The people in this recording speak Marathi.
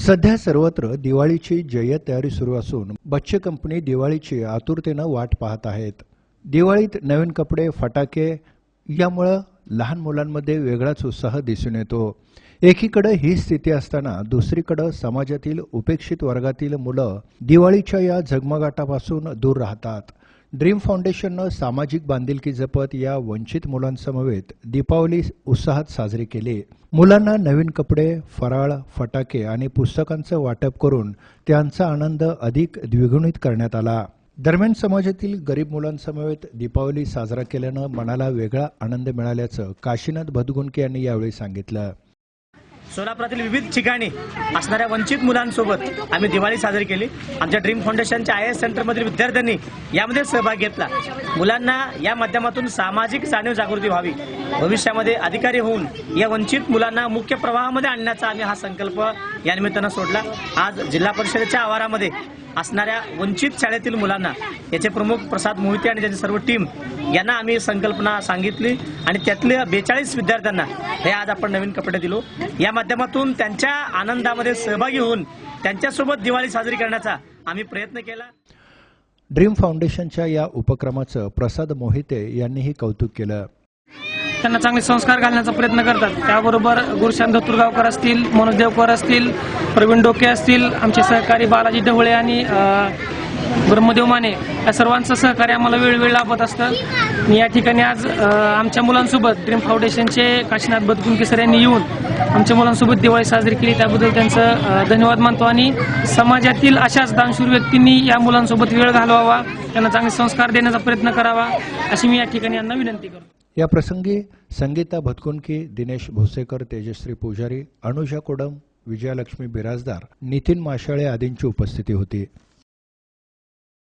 सध्या सर्वत्र दिवाळीची जय्यत तयारी सुरू असून बच्चे कंपनी दिवाळीची आतुरतेनं वाट पाहत आहेत। दिवाळीत नवीन कपडे, फटाके यामुळे लहान मुलांमध्ये वेगळाच उत्साह दिसून येतो। एकीकडे ही स्थिती असताना दुसरीकडे समाजातील उपेक्षित वर्गातील मुलं दिवाळीच्या या झगमगाटापासून दूर राहतात। ड्रीम फाउंडेशनने सामाजिक बांधिलकी जपत या वंचित मुलांसमवेत दीपावली उत्साहात साजरी केली। मुलांना नवीन कपडे, फराळ, फटाके आणि पुस्तकांचं वाटप करून त्यांचा आनंद अधिक द्विगुणित करण्यात आला। दरम्यान समाजातील गरीब मुलांसमवेत दीपावली साजरा केल्यानं मनाला वेगळा आनंद मिळाल्याचं काशीनाथ भदगुंके यांनी यावेळी सांगितलं। सोलापुरातील विविध ठिकाणी असणाऱ्या वंचित मुलांसोबत आम्ही दिवाळी साजरी केली। आमच्या ड्रीम फाउंडेशनच्या IAS सेंटरमधील विद्यार्थ्यांनी यामध्ये सहभाग घेतला। मुलांना या माध्यमातून सामाजिक जाणीव जागृती व्हावी, भविष्यामध्ये अधिकारी होऊन या वंचित मुलांना मुख्य प्रवाहामध्ये आणण्याचा आम्ही हा संकल्प या निमित्तानं सोडला। आज जिल्हा परिषदेच्या आवारामध्ये असणाऱ्या वंचित शाळेतील मुलांना याचे प्रमुख प्रसाद मोहिते आणि त्यांची सर्व टीम यांना आम्ही संकल्पना सांगितली आणि त्यातल्या 42 विद्यार्थ्यांना हे आज आपण नवीन कपडे दिलो। या माध्यमातून त्यांच्या आनंदामध्ये सहभागी होऊन त्यांच्यासोबत दिवाळी साजरी करण्याचा आम्ही प्रयत्न केला। ड्रीम फाउंडेशनच्या या उपक्रमाचं प्रसाद मोहिते यांनीही कौतुक केलं। त्यांना चांगले संस्कार घालण्याचा प्रयत्न करतात। त्याबरोबर गुरुशांत धतुरगावकर असतील, मनोज देवकर असतील, प्रवीण डोके असतील, आमचे सहकारी बालाजी ढवळे आणि ब्रह्मदेव माने या सर्वांचं सहकार्य आम्हाला वेळोवेळी लाभत असतं। मी या ठिकाणी आज आमच्या मुलांसोबत ड्रीम फाउंडेशनचे काशीनाथ भदगुंके सर यांनी येऊन आमच्या मुलांसोबत दिवाळी साजरी केली, त्याबद्दल त्यांचं धन्यवाद मानतो आणि समाजातील अशाच दानशूर व्यक्तींनी या मुलांसोबत वेळ घालवावा, त्यांना चांगले संस्कार देण्याचा प्रयत्न करावा अशी मी या ठिकाणी यांना विनंती करतो। या प्रसंगी संगीता भदकुंके, दिनेश भोसेकर, तेजश्री पुजारी, अनुजा कोडम, विजयालक्ष्मी बिराजदार, नितीन माशाळे आदींची उपस्थिती होती।